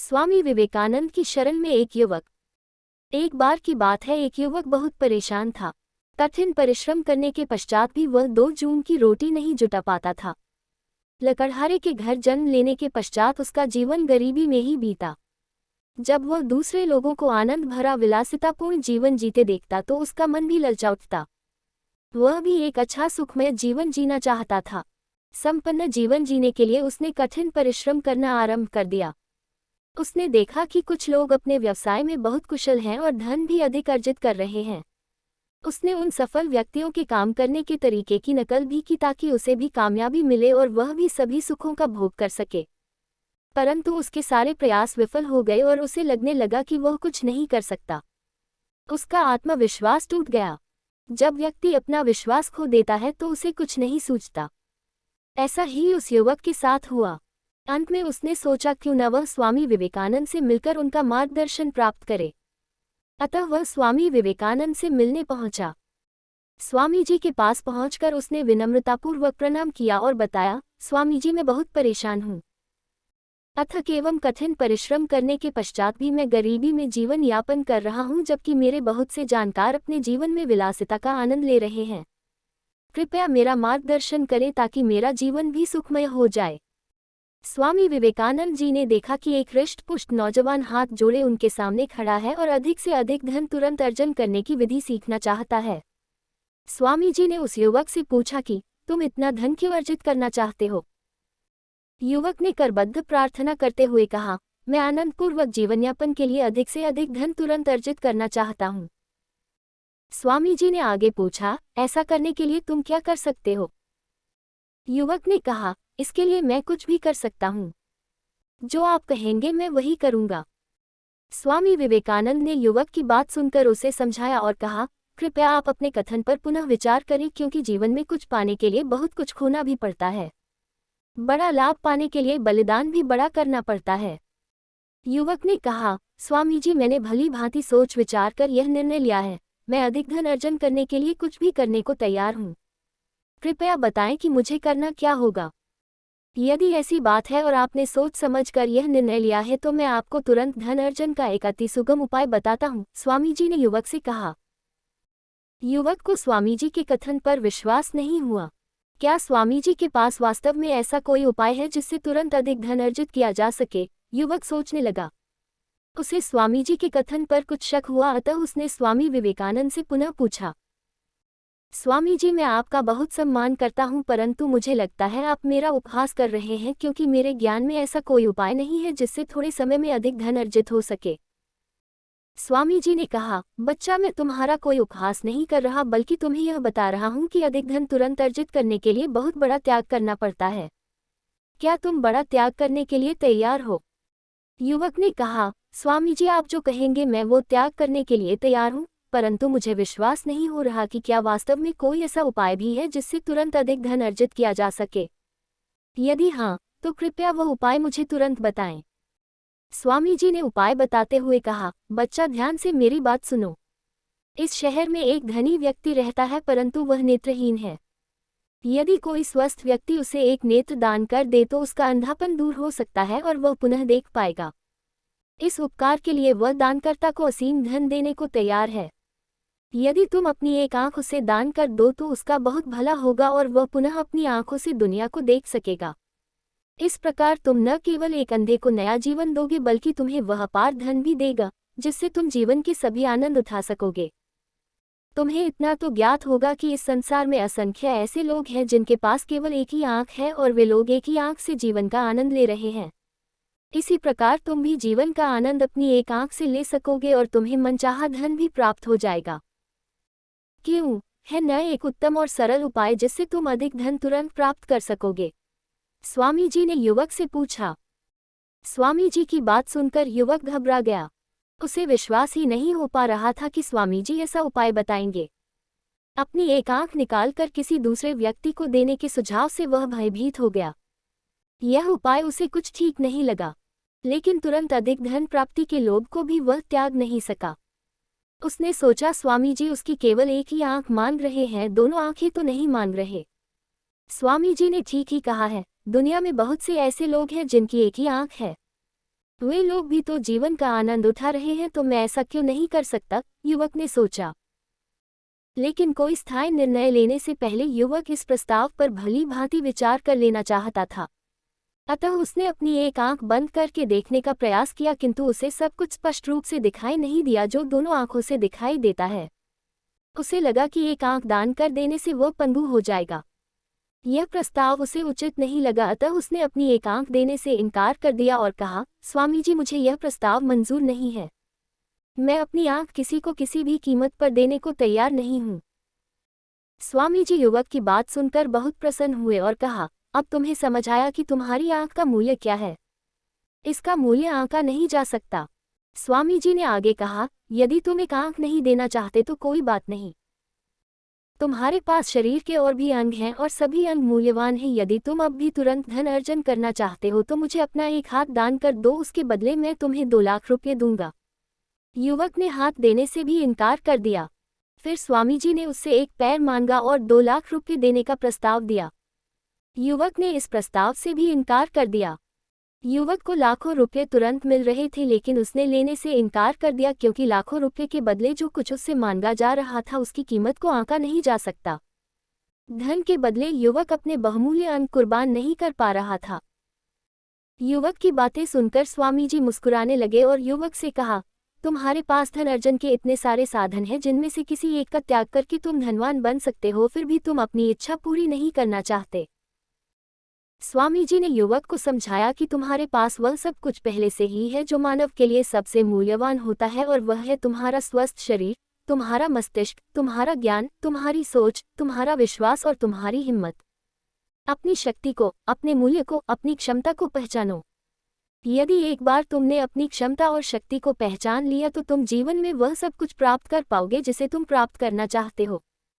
स्वामी विवेकानंद की शरण में एक युवक। एक बार की बात है, एक युवक बहुत परेशान था। कठिन परिश्रम करने के पश्चात भी वह 2 जून की रोटी नहीं जुटा पाता था। लकड़हारे के घर जन्म लेने के पश्चात उसका जीवन गरीबी में ही बीता। जब वह दूसरे लोगों को आनंद भरा विलासितापूर्ण जीवन जीते देखता तो उसका मन भी ललचा उठता। वह भी एक अच्छा सुखमय जीवन जीना चाहता था। संपन्न जीवन जीने के लिए उसने कठिन परिश्रम करना आरंभ कर दिया। उसने देखा कि कुछ लोग अपने व्यवसाय में बहुत कुशल हैं और धन भी अधिक अर्जित कर रहे हैं। उसने उन सफल व्यक्तियों के काम करने के तरीके की नकल भी की ताकि उसे भी कामयाबी मिले और वह भी सभी सुखों का भोग कर सके। परंतु उसके सारे प्रयास विफल हो गए और उसे लगने लगा कि वह कुछ नहीं कर सकता। उसका आत्मविश्वास टूट गया। जब व्यक्ति अपना विश्वास खो देता है तो उसे कुछ नहीं सूझता। ऐसा ही उस युवक के साथ हुआ। अंत में उसने सोचा क्यों न वह स्वामी विवेकानंद से मिलकर उनका मार्गदर्शन प्राप्त करे। अतः वह स्वामी विवेकानंद से मिलने पहुंचा। स्वामी जी के पास पहुंचकर उसने विनम्रतापूर्वक प्रणाम किया और बताया, स्वामी जी, मैं बहुत परेशान हूँ। अथक एवं कठिन परिश्रम करने के पश्चात भी मैं गरीबी में जीवन यापन कर रहा हूँ, जबकि मेरे बहुत से जानकार अपने जीवन में विलासिता का आनंद ले रहे हैं। कृपया मेरा मार्गदर्शन करें ताकि मेरा जीवन भी सुखमय हो जाए। स्वामी विवेकानंद जी ने देखा कि एक हृष्ट-पुष्ट नौजवान हाथ जोड़े उनके सामने खड़ा है और अधिक से अधिक धन तुरंत अर्जन करने की विधि सीखना चाहता है। स्वामी जी ने उस युवक से पूछा कि तुम इतना धन क्यों अर्जित करना चाहते हो? युवक ने करबद्ध प्रार्थना करते हुए कहा, मैं आनंदपूर्वक जीवनयापन के लिए अधिक से अधिक धन तुरंत अर्जित करना चाहता हूँ। स्वामी जी ने आगे पूछा, ऐसा करने के लिए तुम क्या कर सकते हो? युवक ने कहा, इसके लिए मैं कुछ भी कर सकता हूँ। जो आप कहेंगे मैं वही करूँगा। स्वामी विवेकानंद ने युवक की बात सुनकर उसे समझाया और कहा, कृपया आप अपने कथन पर पुनः विचार करें, क्योंकि जीवन में कुछ पाने के लिए बहुत कुछ खोना भी पड़ता है। बड़ा लाभ पाने के लिए बलिदान भी बड़ा करना पड़ता है। युवक ने कहा, स्वामी जी, मैंने भली भांति सोच विचार कर यह निर्णय लिया है। मैं अधिक धन अर्जन करने के लिए कुछ भी करने को तैयार हूँ। कृपया बताएं कि मुझे करना क्या होगा। यदि ऐसी बात है और आपने सोच समझकर यह निर्णय लिया है तो मैं आपको तुरंत धन अर्जन का एक अति सुगम उपाय बताता हूँ, स्वामी जी ने युवक से कहा। युवक को स्वामी जी के कथन पर विश्वास नहीं हुआ। क्या स्वामी जी के पास वास्तव में ऐसा कोई उपाय है जिससे तुरंत अधिक धन अर्जित किया जा सके? युवक सोचने लगा। उसे स्वामी जी के कथन पर कुछ शक हुआ, अतः उसने स्वामी विवेकानंद से पुनः पूछा, स्वामी जी, मैं आपका बहुत सम्मान करता हूं, परंतु मुझे लगता है आप मेरा उपहास कर रहे हैं, क्योंकि मेरे ज्ञान में ऐसा कोई उपाय नहीं है जिससे थोड़े समय में अधिक धन अर्जित हो सके। स्वामी जी ने कहा, बच्चा, मैं तुम्हारा कोई उपहास नहीं कर रहा, बल्कि तुम्हें यह बता रहा हूं कि अधिक धन तुरंत अर्जित करने के लिए बहुत बड़ा त्याग करना पड़ता है। क्या तुम बड़ा त्याग करने के लिए तैयार हो? युवक ने कहा, स्वामी जी, आप जो कहेंगे मैं वो त्याग करने के लिए तैयार हूँ, परंतु मुझे विश्वास नहीं हो रहा कि क्या वास्तव में कोई ऐसा उपाय भी है जिससे तुरंत अधिक धन अर्जित किया जा सके। यदि हाँ, तो कृपया वह उपाय मुझे तुरंत बताएं। स्वामी जी ने उपाय बताते हुए कहा, बच्चा, ध्यान से मेरी बात सुनो। इस शहर में एक धनी व्यक्ति रहता है, परंतु वह नेत्रहीन है। यदि कोई स्वस्थ व्यक्ति उसे एक नेत्र दान कर दे तो उसका अंधापन दूर हो सकता है और वह पुनः देख पाएगा। इस उपकार के लिए वह दानकर्ता को असीम धन देने को तैयार है। यदि तुम अपनी एक आंख उसे दान कर दो तो उसका बहुत भला होगा और वह पुनः अपनी आंखों से दुनिया को देख सकेगा। इस प्रकार तुम न केवल एक अंधे को नया जीवन दोगे, बल्कि तुम्हें वह अपार धन भी देगा जिससे तुम जीवन के सभी आनंद उठा सकोगे। तुम्हें इतना तो ज्ञात होगा कि इस संसार में असंख्य ऐसे लोग हैं जिनके पास केवल एक ही आंख है और वे लोग एक ही आंख से जीवन का आनंद ले रहे हैं। इसी प्रकार तुम भी जीवन का आनंद अपनी एक आंख से ले सकोगे और तुम्हें मनचाहा धन भी प्राप्त हो जाएगा। क्यों है न एक उत्तम और सरल उपाय जिससे तुम अधिक धन तुरंत प्राप्त कर सकोगे? स्वामी जी ने युवक से पूछा। स्वामी जी की बात सुनकर युवक घबरा गया। उसे विश्वास ही नहीं हो पा रहा था कि स्वामी जी ऐसा उपाय बताएंगे। अपनी एक आंख निकालकर किसी दूसरे व्यक्ति को देने के सुझाव से वह भयभीत हो गया। यह उपाय उसे कुछ ठीक नहीं लगा, लेकिन तुरंत अधिक धन प्राप्ति के लोभ को भी वह त्याग नहीं सका। उसने सोचा, स्वामी जी उसकी केवल एक ही आंख मान रहे हैं, दोनों आंखें तो नहीं मान रहे। स्वामी जी ने ठीक ही कहा है, दुनिया में बहुत से ऐसे लोग हैं जिनकी एक ही आंख है। वे लोग भी तो जीवन का आनंद उठा रहे हैं, तो मैं ऐसा क्यों नहीं कर सकता, युवक ने सोचा। लेकिन कोई स्थायी निर्णय लेने से पहले युवक इस प्रस्ताव पर भली भांति विचार कर लेना चाहता था। अतः उसने अपनी एक आंख बंद करके देखने का प्रयास किया, किंतु उसे सब कुछ स्पष्ट रूप से दिखाई नहीं दिया जो दोनों आंखों से दिखाई देता है। उसे लगा कि एक आंख दान कर देने से वह पंगु हो जाएगा। यह प्रस्ताव उसे उचित नहीं लगा, अतः उसने अपनी एक आंख देने से इनकार कर दिया और कहा, स्वामी जी, मुझे यह प्रस्ताव मंजूर नहीं है। मैं अपनी आंख किसी को किसी भी कीमत पर देने को तैयार नहीं हूँ। स्वामी जी युवक की बात सुनकर बहुत प्रसन्न हुए और कहा, अब तुम्हें समझ आया कि तुम्हारी आंख का मूल्य क्या है। इसका मूल्य आंका नहीं जा सकता। स्वामी जी ने आगे कहा, यदि तुम एक आंख नहीं देना चाहते तो कोई बात नहीं। तुम्हारे पास शरीर के और भी अंग हैं और सभी अंग मूल्यवान हैं। यदि तुम अब भी तुरंत धन अर्जन करना चाहते हो तो मुझे अपना एक हाथ दान कर दो, उसके बदले मैं तुम्हें 2 लाख रुपये दूंगा। युवक ने हाथ देने से भी इनकार कर दिया। फिर स्वामी जी ने उससे एक पैर मांगा और 2 लाख रुपये देने का प्रस्ताव दिया। युवक ने इस प्रस्ताव से भी इनकार कर दिया। युवक को लाखों रुपये तुरंत मिल रहे थे, लेकिन उसने लेने से इनकार कर दिया क्योंकि लाखों रुपये के बदले जो कुछ उससे मांगा जा रहा था उसकी कीमत को आंका नहीं जा सकता। धन के बदले युवक अपने बहुमूल्य अंग कुर्बान नहीं कर पा रहा था। युवक की बातें सुनकर स्वामी जी मुस्कुराने लगे और युवक से कहा, तुम्हारे पास धन अर्जन के इतने सारे साधन हैं जिनमें से किसी एक का त्याग करके तुम धनवान बन सकते हो, फिर भी तुम अपनी इच्छा पूरी नहीं करना चाहते। स्वामी जी ने युवक को समझाया कि तुम्हारे पास वह सब कुछ पहले से ही है जो मानव के लिए सबसे मूल्यवान होता है, और वह है तुम्हारा स्वस्थ शरीर, तुम्हारा मस्तिष्क, तुम्हारा ज्ञान, तुम्हारी सोच, तुम्हारा विश्वास और तुम्हारी हिम्मत। अपनी शक्ति को, अपने मूल्य को, अपनी क्षमता को पहचानो। यदि एक बार तुमने अपनी क्षमता और शक्ति को पहचान लिया तो तुम जीवन में वह सब कुछ प्राप्त कर पाओगे जिसे तुम प्राप्त करना चाहते हो।